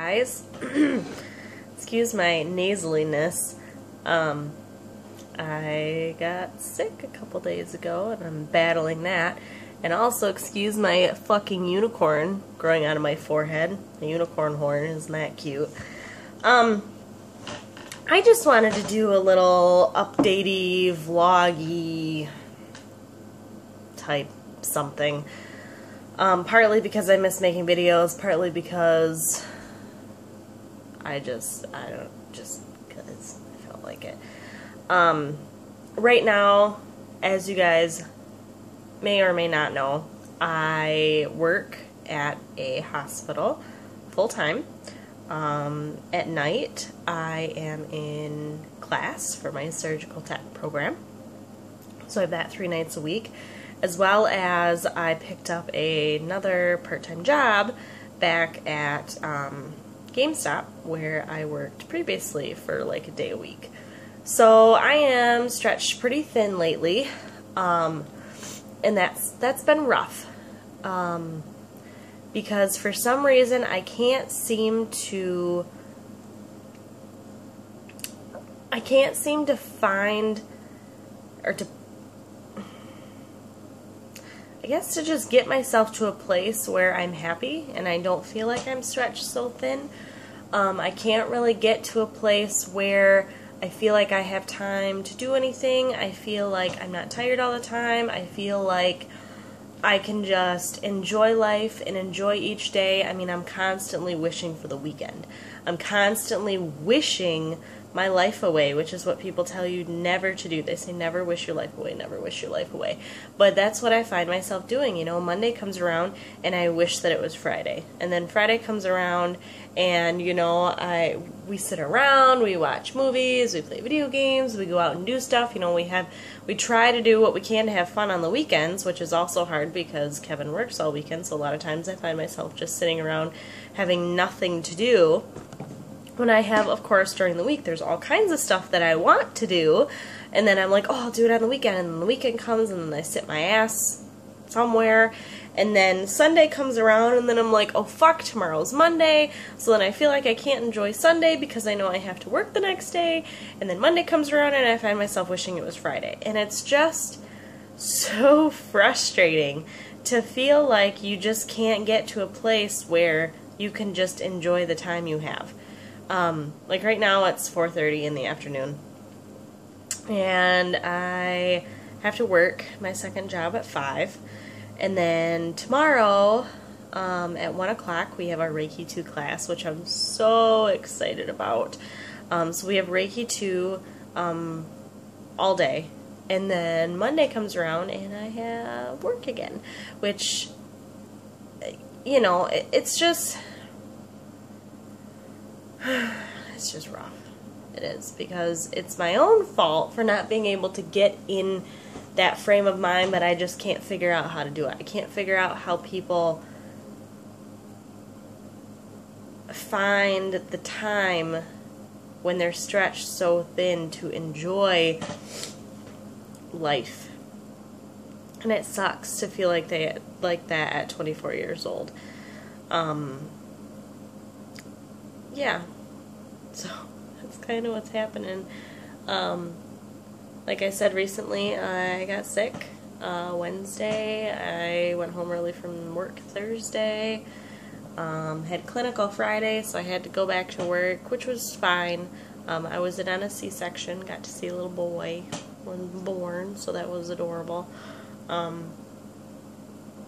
guys. Excuse my nasaliness. I got sick a couple days ago and I'm battling that. And also excuse my fucking unicorn growing out of my forehead. The unicorn horn, isn't that cute? I just wanted to do a little updatey, vloggy type something. Partly because I miss making videos, partly because I just because I felt like it. Right now, as you guys may or may not know, I work at a hospital full-time. At night, I am in class for my surgical tech program. So I have that 3 nights a week, as well as I picked up another part-time job back at GameStop, where I worked previously for like a day a week. So I am stretched pretty thin lately, and that's been rough. Because for some reason I can't seem to find, or to, I guess, to just get myself to a place where I'm happy and I don't feel like I'm stretched so thin. I can't really get to a place where I feel like I have time to do anything. I feel like I'm not tired all the time. I feel like I can just enjoy life and enjoy each day. I mean, I'm constantly wishing for the weekend. I'm constantly wishing my life away, which is what people tell you never to do. They say never wish your life away, never wish your life away. But that's what I find myself doing. You know, Monday comes around and I wish that it was Friday. And then Friday comes around and, you know, we sit around, we watch movies, we play video games, we go out and do stuff. You know, we try to do what we can to have fun on the weekends, which is also hard because Kevin works all weekend, so a lot of times I find myself just sitting around having nothing to do. When I have, of course, during the week, there's all kinds of stuff that I want to do, and then I'm like, oh, I'll do it on the weekend, and then the weekend comes, and then I sit my ass somewhere, and then Sunday comes around, and then I'm like, oh, fuck, tomorrow's Monday, so then I feel like I can't enjoy Sunday because I know I have to work the next day, and then Monday comes around, and I find myself wishing it was Friday, and it's just so frustrating to feel like you just can't get to a place where you can just enjoy the time you have. Like right now it's 4:30 in the afternoon and I have to work my second job at 5, and then tomorrow at 1 o'clock we have our Reiki 2 class, which I'm so excited about. So we have Reiki 2 all day, and then Monday comes around and I have work again, which, you know, it's just rough. It is, because it's my own fault for not being able to get in that frame of mind, but I just can't figure out how to do it. I can't figure out how people find the time when they're stretched so thin to enjoy life. And it sucks to feel like that at 24 years old. Yeah. So that's kind of what's happening. Like I said recently, I got sick Wednesday. I went home early from work Thursday. Had clinical Friday, so I had to go back to work, which was fine. I was in on a C-section, got to see a little boy when born, so that was adorable.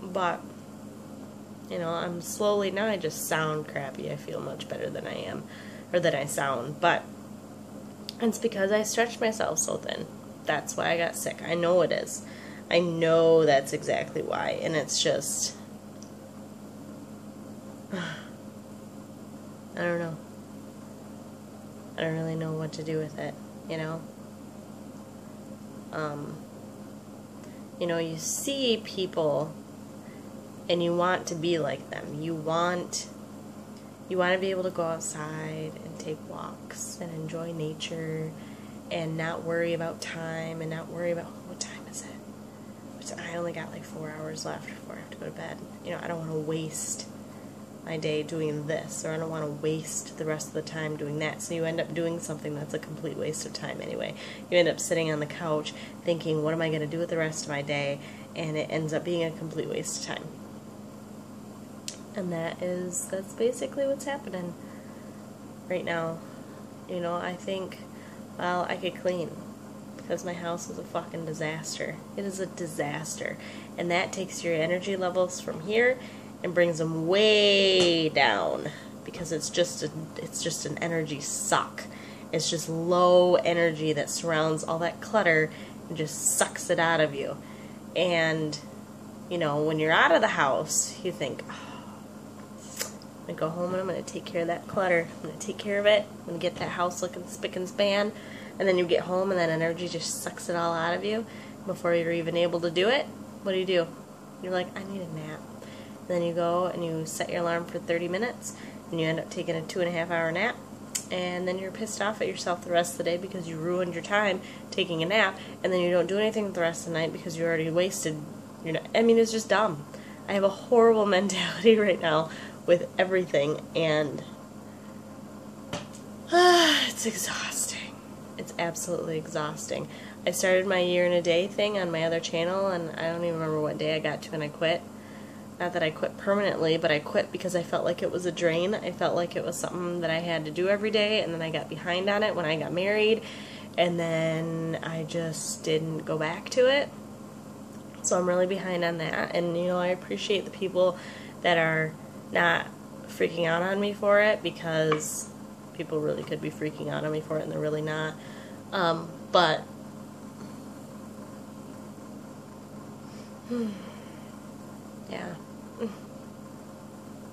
But, you know, I'm slowly, now I just sound crappy. I feel much better than I am, or than I sound, but it's because I stretched myself so thin. That's why I got sick. I know it is. I know that's exactly why, and it's just, I don't know. I don't really know what to do with it, you know? You know, you see people and you want to be like them. You want to be able to go outside and take walks and enjoy nature and not worry about time and not worry about, what time is it? I only got like 4 hours left before I have to go to bed. You know, I don't want to waste my day doing this, or I don't want to waste the rest of the time doing that. So you end up doing something that's a complete waste of time anyway. You end up sitting on the couch thinking, what am I going to do with the rest of my day? And it ends up being a complete waste of time. And that's basically what's happening right now. You know, I think, well, I could clean, because my house is a fucking disaster. It is a disaster. And that takes your energy levels from here and brings them way down, because it's just an energy suck. It's just low energy that surrounds all that clutter and just sucks it out of you. And, you know, when you're out of the house, you think, oh, I'm going to go home and I'm going to take care of that clutter. I'm going to take care of it. I'm going to get that house looking spick and span. And then you get home and that energy just sucks it all out of you. Before you're even able to do it, what do? You're like, I need a nap. And then you go and you set your alarm for 30 minutes and you end up taking a 2.5-hour nap. And then you're pissed off at yourself the rest of the day because you ruined your time taking a nap. And then you don't do anything the rest of the night because you already wasted. I mean, it's just dumb. I have a horrible mentality right now with everything, and it's exhausting. It's absolutely exhausting. I started my year in a day thing on my other channel, and I don't even remember what day I got to and I quit. Not that I quit permanently, but I quit because I felt like it was a drain. I felt like it was something that I had to do every day, and then I got behind on it when I got married, and then I just didn't go back to it. So I'm really behind on that, and you know, I appreciate the people that are not freaking out on me for it, because people really could be freaking out on me for it and they're really not. But yeah,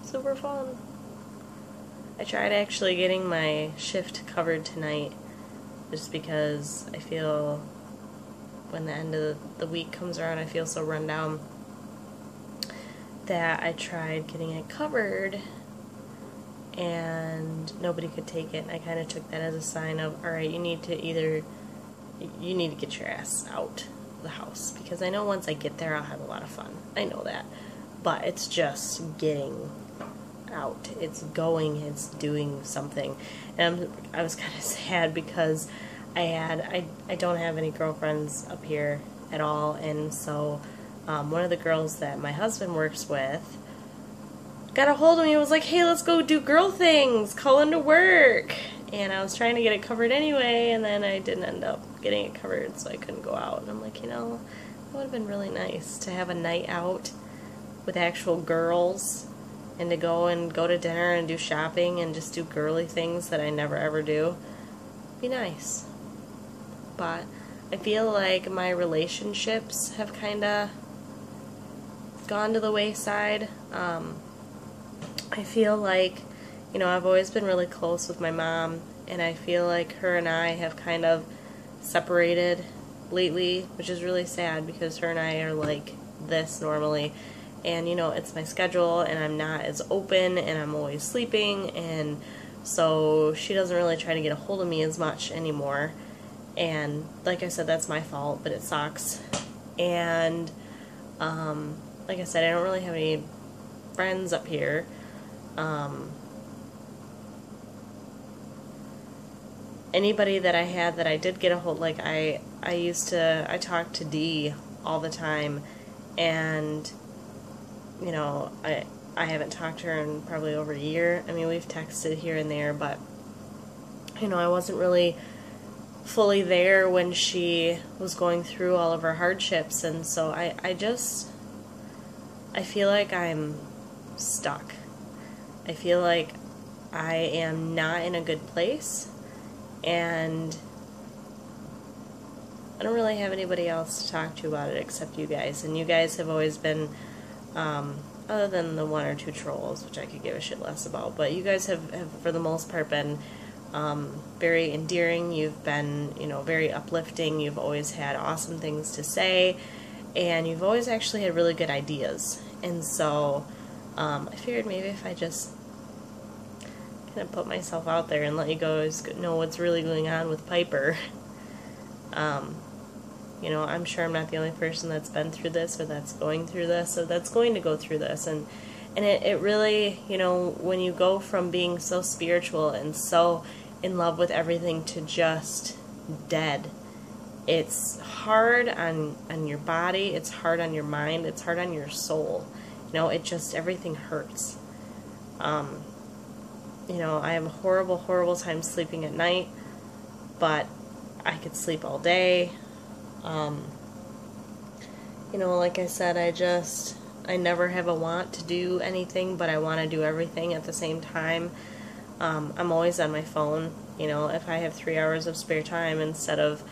super fun. I tried actually getting my shift covered tonight, just because I feel when the end of the week comes around, I feel so run down that I tried getting it covered and nobody could take it. And I kind of took that as a sign of, alright, you need to get your ass out of the house, because I know once I get there I'll have a lot of fun. I know that. But it's just getting out. It's doing something. And I was kind of sad because I don't have any girlfriends up here at all, and so one of the girls that my husband works with got a hold of me and was like, hey, let's go do girl things, call into work. And I was trying to get it covered anyway, and then I didn't end up getting it covered, so I couldn't go out. And I'm like, you know, it would have been really nice to have a night out with actual girls, and to go to dinner and do shopping and just do girly things that I never ever do. Be nice. But I feel like my relationships have kind of gone to the wayside. I feel like, you know, I've always been really close with my mom, and I feel like her and I have kind of separated lately, which is really sad, because her and I are like this normally, and you know, it's my schedule and I'm not as open and I'm always sleeping, and so she doesn't really try to get a hold of me as much anymore. And like I said, that's my fault, but it sucks. And like I said, I don't really have any friends up here. Anybody that I had that I did get a hold, like I talked to Dee all the time, and you know, I haven't talked to her in probably over a year. I mean, we've texted here and there, but you know, I wasn't really fully there when she was going through all of her hardships, and so I feel like I'm stuck. I feel like I am not in a good place, and I don't really have anybody else to talk to about it except you guys, and you guys have always been, other than the one or two trolls, which I could give a shit less about, but you guys have for the most part been very endearing. You've been, you know, very uplifting. You've always had awesome things to say, and you've always actually had really good ideas. And so I figured maybe if I just kind of put myself out there and let you guys know what's really going on with Pyperh. You know, I'm sure I'm not the only person that's been through this, or that's going through this, or that's going to go through this, and And it really, you know, when you go from being so spiritual and so in love with everything to just dead, it's hard on your body, it's hard on your mind, it's hard on your soul. You know, it just, everything hurts. You know, I have a horrible, horrible time sleeping at night, but I could sleep all day. You know, like I said, I never have a want to do anything, but I want to do everything at the same time. I'm always on my phone. You know, if I have 3 hours of spare time, instead of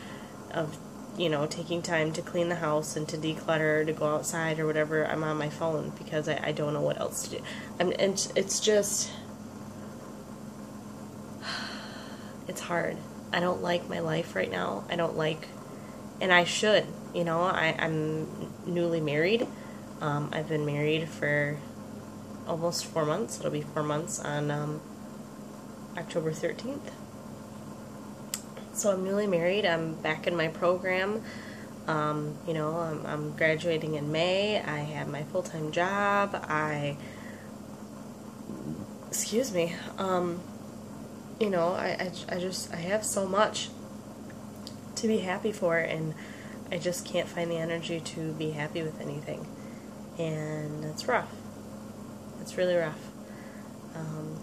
you know, taking time to clean the house and to declutter, to go outside or whatever, I'm on my phone because I don't know what else to do. And it's just, it's hard. I don't like my life right now. I don't like, and I should, you know, I'm newly married. I've been married for almost 4 months. It'll be 4 months on October 13th. So I'm newly married. I'm back in my program. You know, I'm graduating in May. I have my full-time job. Excuse me. You know, I have so much to be happy for, and I just can't find the energy to be happy with anything. And that's rough. It's really rough.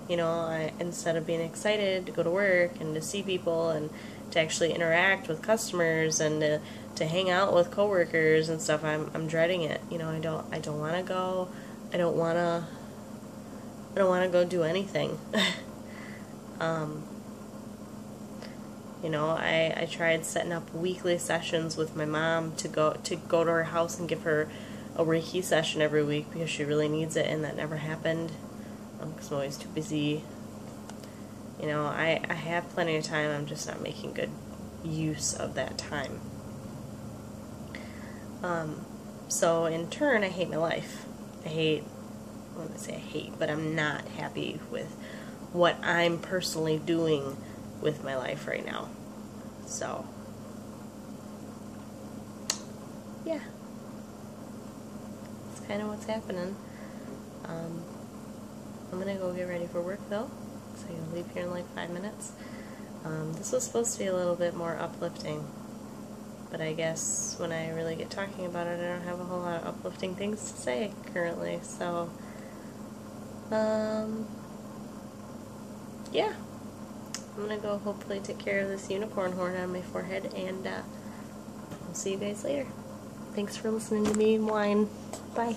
You know, instead of being excited to go to work and to see people and to actually interact with customers and to hang out with coworkers and stuff, I'm dreading it. You know, I don't want to go. I don't want to go do anything. You know, I tried setting up weekly sessions with my mom to go to her house and give her a Reiki session every week because she really needs it, and that never happened because I'm always too busy. You know, I have plenty of time, I'm just not making good use of that time. So in turn, I hate my life. I wouldn't say I hate, but I'm not happy with what I'm personally doing with my life right now. So, yeah. That's kind of what's happening. I'm going to go get ready for work though, so I'm going to leave here in like 5 minutes. This was supposed to be a little bit more uplifting, but I guess when I really get talking about it, I don't have a whole lot of uplifting things to say currently, so, yeah. I'm going to go hopefully take care of this unicorn horn on my forehead, and I'll see you guys later. Thanks for listening to me whine. Bye.